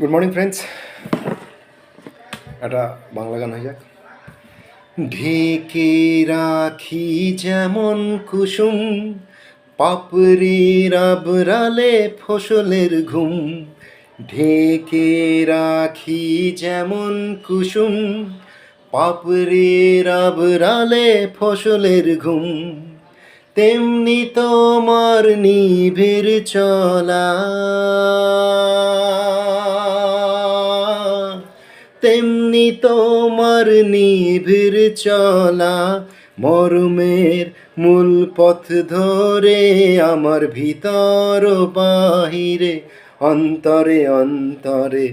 Good morning friends. একটা বাংলা গান হয়ে যাক। ঢেকে রাখি যেমন কুসুম, পাপড়ির আবরালে ফসলের ঘুম। ঢেকে রাখি যেমন কুসুম, পাপড়ির আবরালে ফসলের ঘুম। তেমনি তোমার নিবিড় চলা, তেমনি তোমার নিবিড় চলা। মরমের মূল পথ ধরে আমার ভিতর বাহিরে, অন্তরে অন্তরে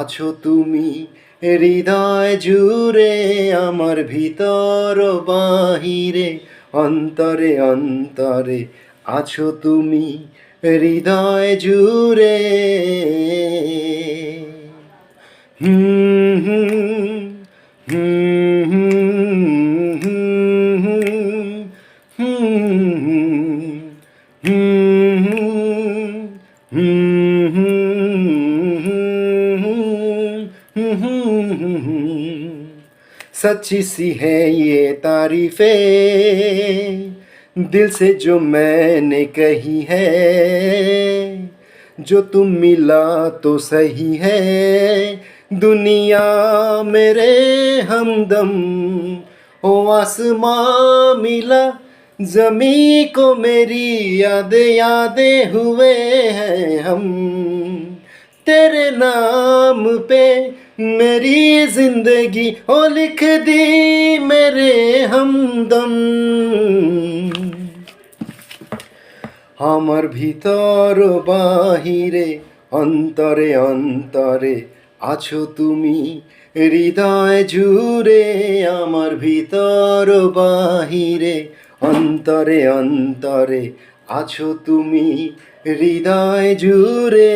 আছো তুমি। হৃদয় জুড়ে আমার ভিতর বাহিরে, অন্তরে অন্তরে আছো তুমি। হৃদয় জুড়ে सच्ची सी है ये तारीफें दिल से जो मैंने कही है। जो तुम मिला तो सही है दुनिया मेरे हमदम। ओ आसमां मिला ज़मीं को मेरी यादें हुए हैं हम। तेरे नाम पे मेरी जिंदगी ओ लिख दी मेरे हमदम। আমার ভিতর বাহিরে, অন্তরে অন্তরে আছো তুমি। হৃদয় জুড়ে আমার ভিতর বাহিরে, অন্তরে অন্তরে আছো তুমি। হৃদয় জুড়ে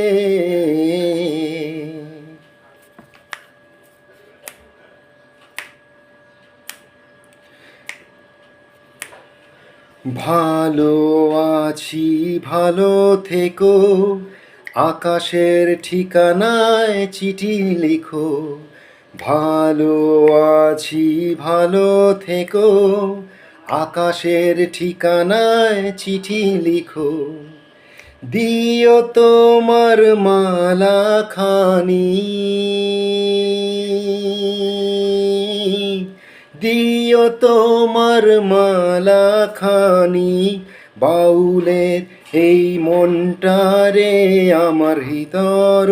ভালো আছি ভালো থেকো, আকাশের ঠিকানায় চিঠি লিখো। ভালো আছি ভালো থেকো, আকাশের ঠিকানায় চিঠি লিখো। দিও তোমার মালা খানি, দিও তোমার মালা খানি। বাউলের এই মনটারে আমার ভিতর